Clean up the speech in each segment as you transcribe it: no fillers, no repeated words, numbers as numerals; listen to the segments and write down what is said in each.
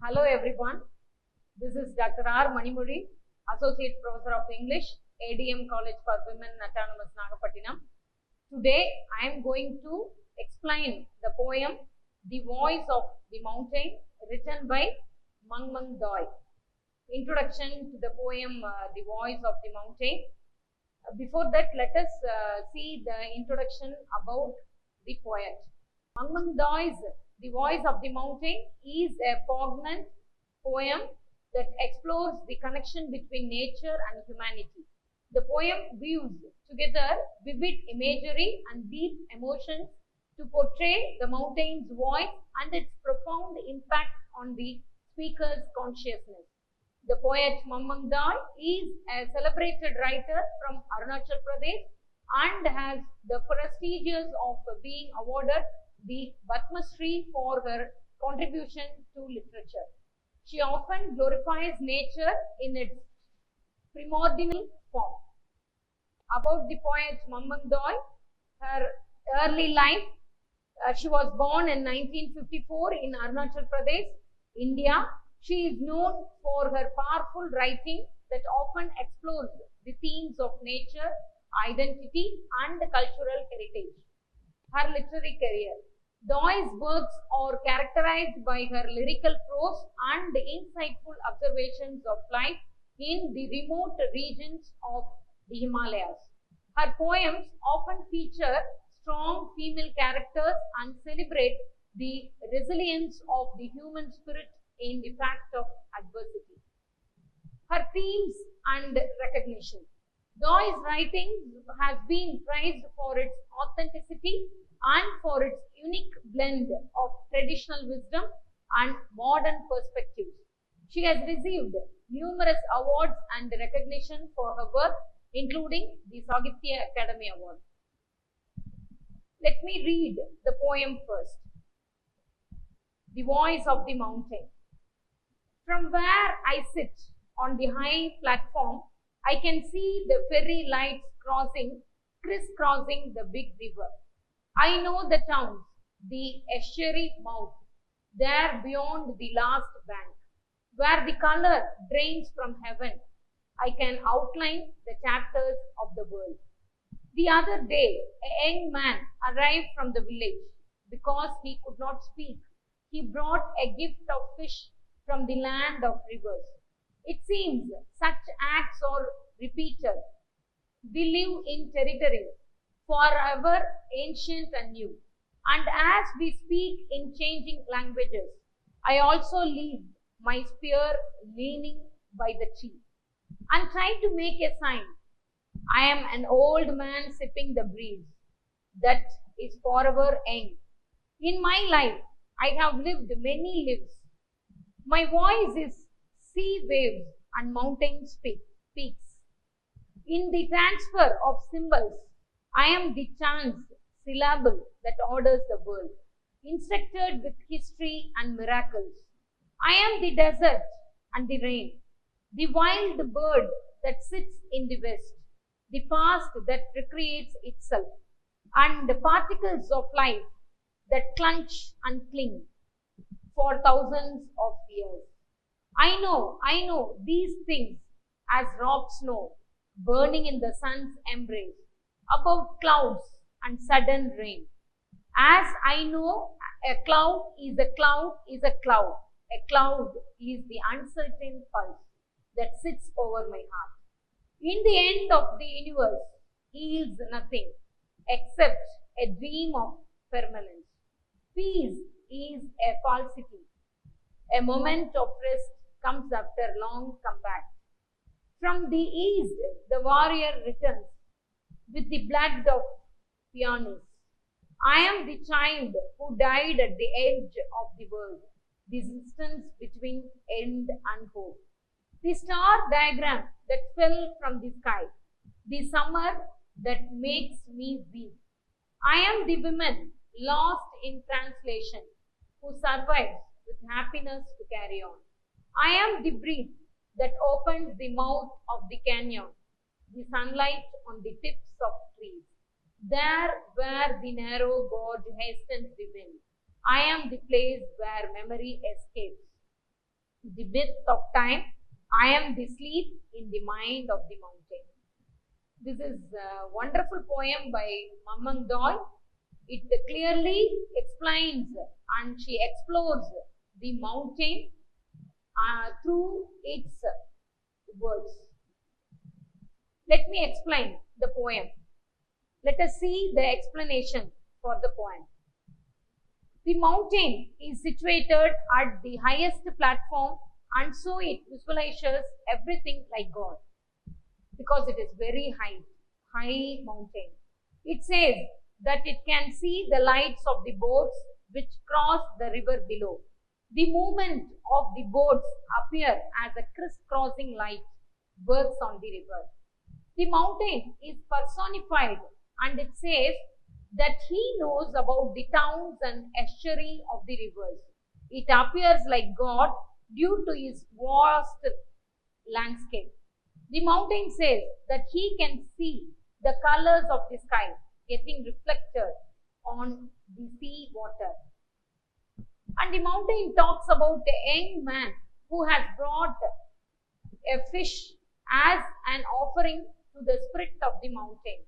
Hello everyone, this is Dr.R.MANIMOZHI, Associate Professor of English, A.D.M. College for Women, Autonomous Nagapattinam. Today I am going to explain the poem The Voice of the Mountain, written by Mamang. Introduction to the poem The Voice of the Mountain. Before that, let us see the introduction about the poet. Mamang The Voice of the Mountain is a poignant poem that explores the connection between nature and humanity. The poem weaves together vivid imagery and deep emotions to portray the mountain's voice and its profound impact on the speaker's consciousness. The poet Mamang is a celebrated writer from Arunachal Pradesh and has the prestigious of being awarded the Padma Shri for her contribution to literature. She often glorifies nature in its primordial form. About the poet Mamang, her early life, she was born in 1954 in Arunachal Pradesh, India. She is known for her powerful writing that often explores the themes of nature, identity, and cultural heritage. Her literary career. Doy's works are characterized by her lyrical prose and insightful observations of life in the remote regions of the Himalayas. Her poems often feature strong female characters and celebrate the resilience of the human spirit in the face of adversity. Her themes and recognition. Doy's writing has been praised for its authenticity and for its unique blend of traditional wisdom and modern perspectives. She has received numerous awards and recognition for her work, including the Sahitya Academy Award. Let me read the poem first. The Voice of the Mountain. From where I sit on the high platform, I can see the ferry lights crisscrossing the big river. I know the towns, the estuary mouth, there beyond the last bank, where the color drains from heaven. I can outline the chapters of the world. The other day, a young man arrived from the village. Because he could not speak, he brought a gift of fish from the land of rivers. It seems such acts are repeated. We live in territories forever ancient and new. And as we speak in changing languages, I also leave my spear leaning by the tree and try to make a sign. I am an old man sipping the breeze that is forever young. In my life, I have lived many lives. My voice is sea waves and mountain peaks. In the transfer of symbols, I am the chance syllable that orders the world, instructed with history and miracles. I am the desert and the rain, the wild bird that sits in the west, the past that recreates itself, and the particles of life that clutch and cling for thousands of years. I know these things as rocks know, burning in the sun's embrace, above clouds and sudden rain. As I know, a cloud is a cloud is a cloud. A cloud is the uncertain pulse that sits over my heart. In the end of the universe is nothing except a dream of permanence. Peace is a falsity. A moment of rest comes after long combat. From the east, the warrior returns with the blood of peonies. I am the child who died at the edge of the world, the distance between end and hope. The star diagram that fell from the sky, the summer that makes me weep. I am the woman lost in translation who survives with happiness to carry on. I am the breeze that opens the mouth of the canyon, the sunlight on the tips of trees. There where the narrow gorge hastens the wind, I am the place where memory escapes. The myth of time. I am the sleep in the mind of the mountain. This is a wonderful poem by Mamang. It clearly explains and she explores the mountain through its words. Let me explain the poem. Let us see the explanation for the poem. The mountain is situated at the highest platform, and so it visualizes everything like God because it is very high mountain. It says that it can see the lights of the boats which cross the river below. The movement of the boats appear as a crisscrossing light works on the river. The mountain is personified, and it says that he knows about the towns and estuary of the rivers. It appears like God due to his vast landscape. The mountain says that he can see the colors of the sky getting reflected on the sea water. And the mountain talks about a young man who has brought a fish as an offering to the spirit of the mountain.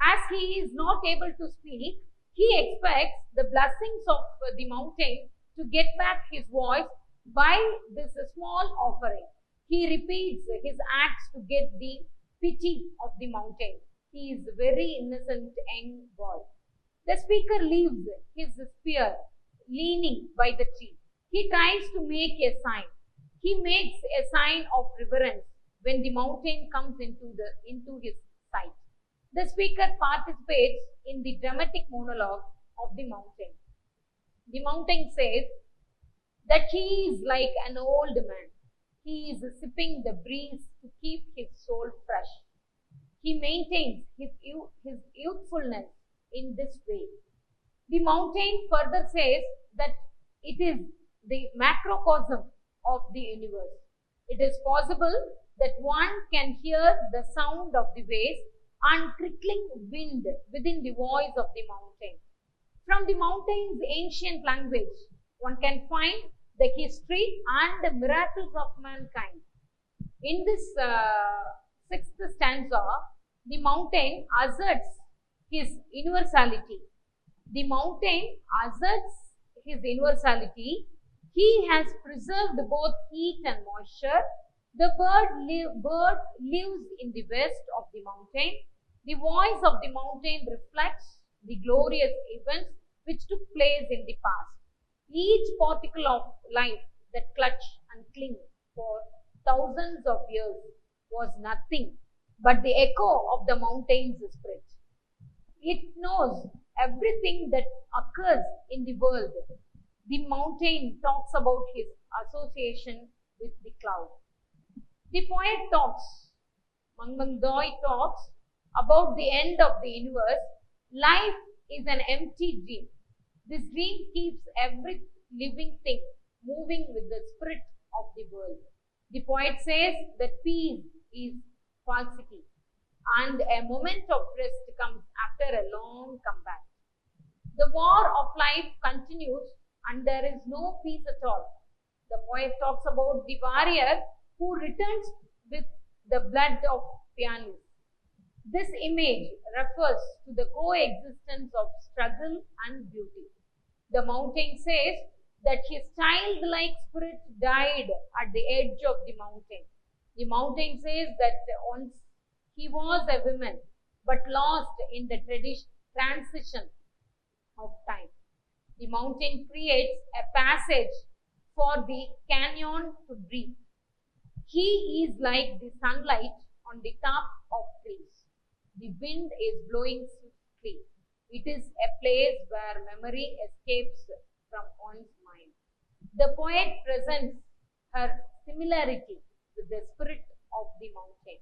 As he is not able to speak, he expects the blessings of the mountain to get back his voice by this small offering. He repeats his acts to get the pity of the mountain. He is a very innocent young boy. The speaker leaves his spear leaning by the tree. He tries to make a sign. He makes a sign of reverence when the mountain comes into his sight. The speaker participates in the dramatic monologue of the mountain. The mountain says that he is like an old man. He is sipping the breeze to keep his soul fresh. He maintains his youthfulness in this way. The mountain further says that it is the macrocosm of the universe. It is possible that one can hear the sound of the waves and trickling wind within the voice of the mountain. From the mountain's ancient language, one can find the history and the miracles of mankind. In this sixth stanza, the mountain asserts his universality. The mountain asserts his universality. He has preserved both heat and moisture. The bird lives in the west of the mountain. The voice of the mountain reflects the glorious events which took place in the past. Each particle of life that clutched and cling for thousands of years was nothing but the echo of the mountain's spirit. It knows everything that occurs in the world. The mountain talks about his association with the cloud. The poet talks, Mamang talks about the end of the universe. Life is an empty dream. This dream keeps every living thing moving with the spirit of the world. The poet says that peace is falsity and a moment of rest comes after a long comeback. The war of life continues and there is no peace at all. The poet talks about the warrior who returns with the blood of pianist. This image refers to the coexistence of struggle and beauty. The mountain says that his childlike spirit died at the edge of the mountain. The mountain says that once he was a woman, but lost in the transition of time. The mountain creates a passage for the canyon to breathe. He is like the sunlight on the top of trees. The wind is blowing swiftly. It is a place where memory escapes from one's mind. The poet presents her similarity with the spirit of the mountain.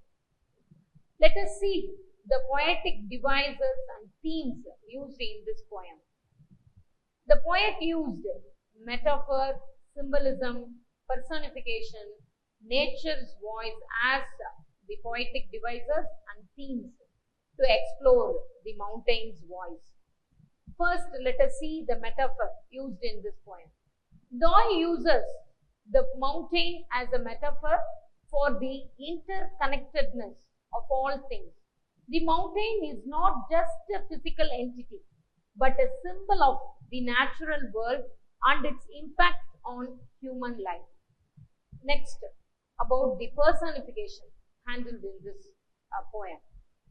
Let us see the poetic devices and themes used in this poem. The poet used metaphor, symbolism, personification, nature's voice as the poetic devices and themes to explore the mountain's voice. First, let us see the metaphor used in this poem. Doi uses the mountain as a metaphor for the interconnectedness of all things. The mountain is not just a physical entity, but a symbol of the natural world and its impact on human life. Next, about the personification handled in this poem.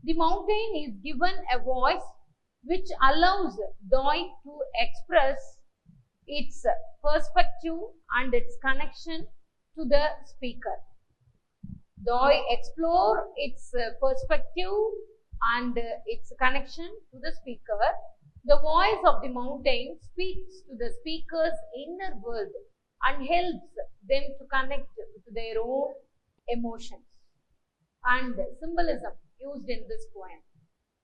The mountain is given a voice which allows Doi to express its perspective and its connection to the speaker. Doi explore its perspective and its connection to the speaker. The voice of the mountain speaks to the speaker's inner world and helps them to connect to their own emotions. And symbolism used in this poem.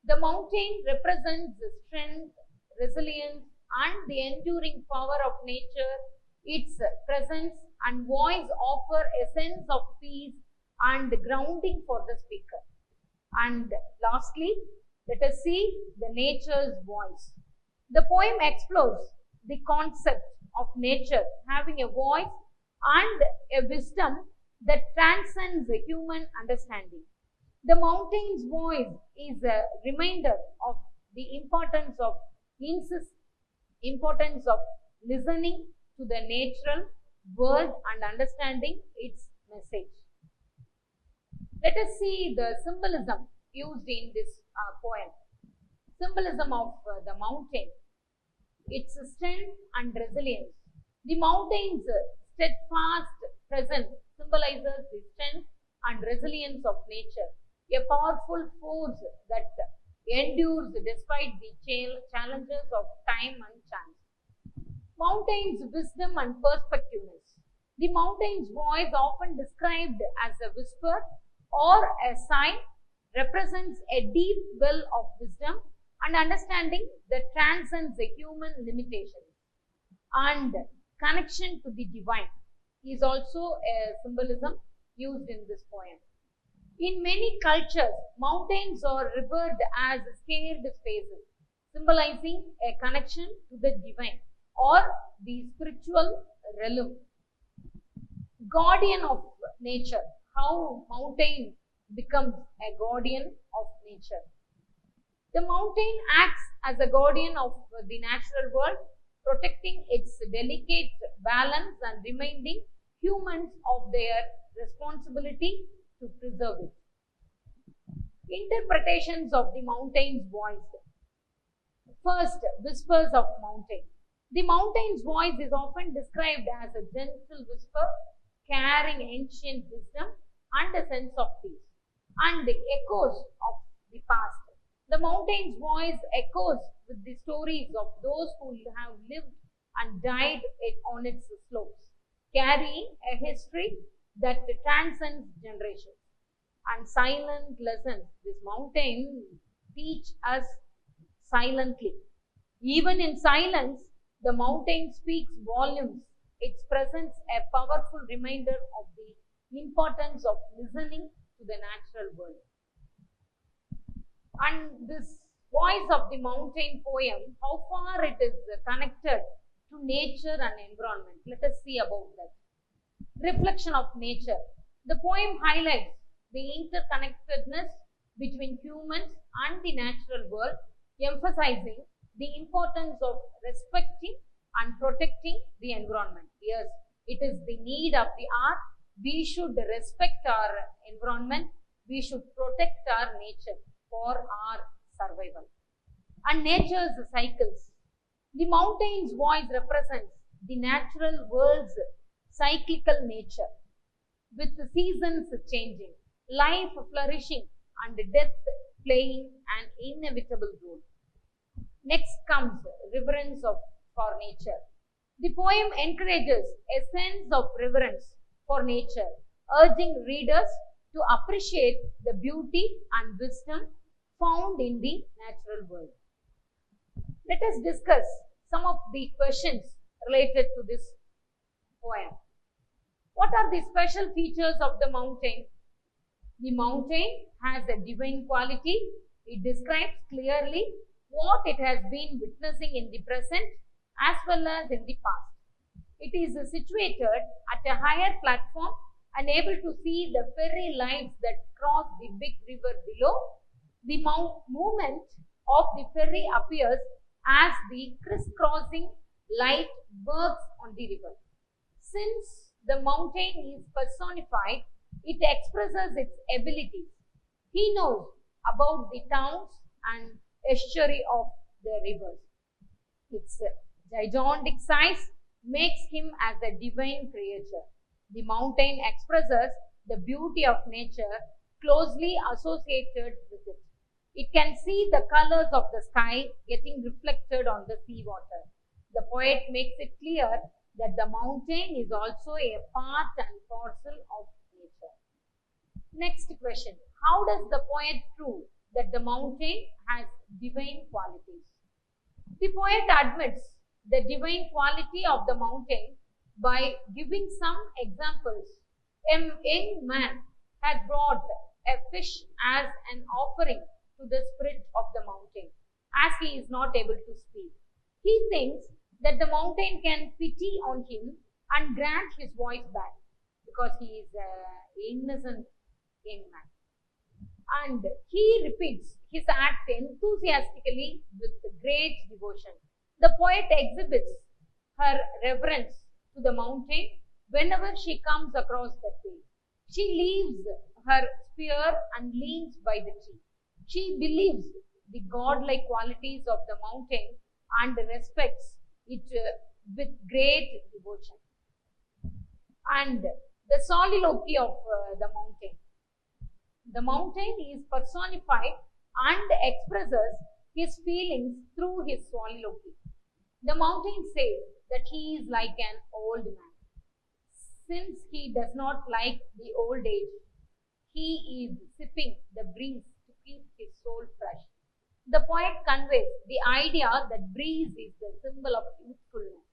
The mountain represents the strength, resilience, and the enduring power of nature. Its presence and voice offer a sense of peace and grounding for the speaker. And lastly, let us see the nature's voice. The poem explores the concept of nature having a voice and a wisdom that transcends the human understanding. The mountain's voice is a reminder of the importance of listening to the natural world and understanding its message. Let us see the symbolism used in this poem. Symbolism of the mountain, its strength and resilience. The mountain's steadfast presence symbolizes the strength and resilience of nature, a powerful force that endures despite the challenges of time and chance. Mountain's wisdom and perspectiveness. The mountain's voice, often described as a whisper or a sigh, represents a deep well of wisdom and understanding that transcends the human limitations. And connection to the divine is also a symbolism used in this poem. In many cultures, mountains are revered as sacred spaces, symbolizing a connection to the divine or the spiritual realm. Guardian of nature, how mountain becomes a guardian of nature. The mountain acts as a guardian of the natural world, protecting its delicate balance and reminding humans of their responsibility to preserve it. Interpretations of the mountain's voice. First, whispers of mountain. The mountain's voice is often described as a gentle whisper carrying ancient wisdom and a sense of peace, and the echoes of the past. The mountain's voice echoes with the stories of those who have lived and died on its slopes, carrying a history that transcends generations. And silent lessons. This mountain teach us silently. Even in silence, the mountain speaks volumes. Its presence a powerful reminder of the importance of listening to the natural world. And this voice of the mountain poem, how far it is connected to nature and environment. Let us see about that. Reflection of nature. The poem highlights the interconnectedness between humans and the natural world, emphasizing the importance of respecting and protecting the environment. Yes, it is the need of the hour. We should respect our environment. We should protect our nature for our survival. And nature's cycles. The mountain's voice represents the natural world's cyclical nature, with the seasons changing, life flourishing, and death playing an inevitable role. Next comes reverence for nature. The poem encourages a sense of reverence for nature, urging readers to appreciate the beauty and wisdom found in the natural world. Let us discuss some of the questions related to this poem. What are the special features of the mountain? The mountain has a divine quality. It describes clearly what it has been witnessing in the present as well as in the past. It is situated at a higher platform and able to see the ferry lines that cross the big river below. The movement of the ferry appears as the crisscrossing light works on the river. Since the mountain is personified, it expresses its abilities. He knows about the towns and estuary of the rivers. Its gigantic size makes him as a divine creature. The mountain expresses the beauty of nature closely associated with it. It can see the colors of the sky getting reflected on the seawater. The poet makes it clear that the mountain is also a part and parcel of nature. Next question. How does the poet prove that the mountain has divine qualities? The poet admits the divine quality of the mountain by giving some examples. A young man has brought a fish as an offering to the spirit of the mountain, as he is not able to speak. He thinks that the mountain can pity on him and grant his voice back, because he is an innocent young man. And he repeats his act enthusiastically with great devotion. The poet exhibits her reverence to the mountain whenever she comes across that way. She leaves her spear and leans by the tree. She believes the godlike qualities of the mountain and respects it with great devotion. And the soliloquy of the mountain. The mountain is personified and expresses his feelings through his soliloquy. The mountain says that he is like an old man. Since he does not like the old age, he is sipping the breeze to keep his soul fresh. The poet conveys the idea that breeze is the symbol of youthfulness.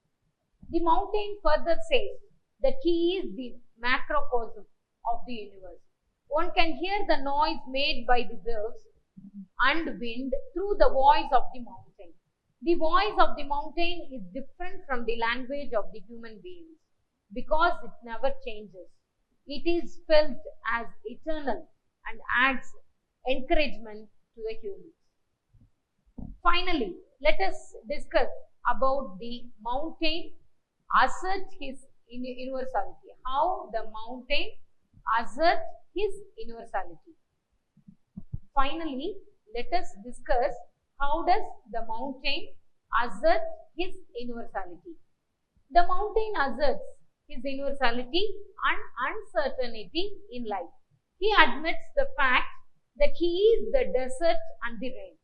The mountain further says that he is the macrocosm of the universe. One can hear the noise made by the waves and wind through the voice of the mountain. The voice of the mountain is different from the language of the human beings because it never changes. It is felt as eternal and adds encouragement to the humans. Finally, let us discuss about the mountain assert his universality. How the mountain assert his universality. Finally, let us discuss how does the mountain assert his universality. The mountain asserts his universality and uncertainty in life. He admits the fact that he is the desert and the rain.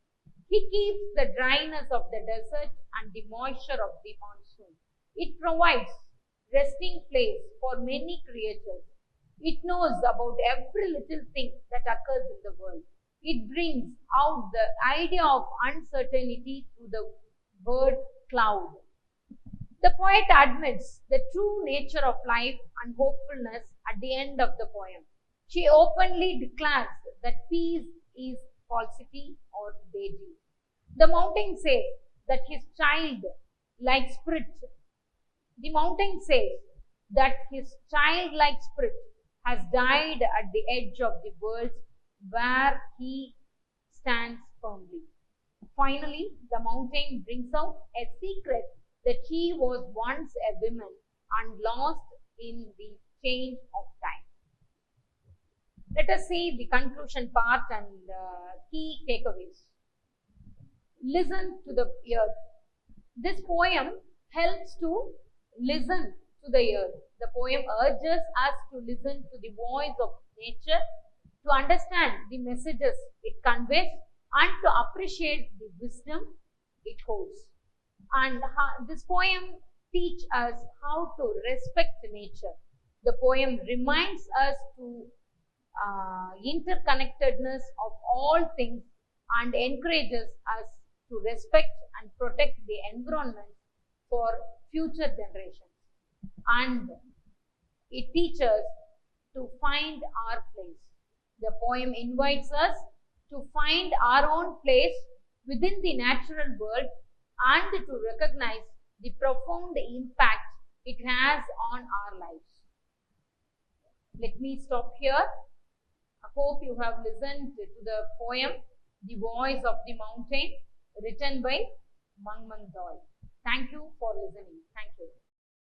He keeps the dryness of the desert and the moisture of the monsoon. It provides resting place for many creatures. It knows about every little thing that occurs in the world. It brings out the idea of uncertainty through the word cloud. The poet admits the true nature of life and hopefulness at the end of the poem. She openly declares that peace is falsity or daydream. The mountain says that his childlike spirit. The mountain says that his childlike spirit has died at the edge of the world where he stands firmly. Finally, the mountain brings out a secret that he was once a woman and lost in the change of time. Let us see the conclusion part and key takeaways. Listen to the earth. This poem helps to listen to the earth. The poem urges us to listen to the voice of nature, to understand the messages it conveys, and to appreciate the wisdom it holds. And this poem teaches us how to respect nature. The poem reminds us to interconnectedness of all things and encourages us to respect and protect the environment for future generations. And it teaches to find our place. The poem invites us to find our own place within the natural world and to recognize the profound impact it has on our lives. Let me stop here. I hope you have listened to the poem, The Voice of the Mountain, written by Mamang. Thank you for listening. Thank you.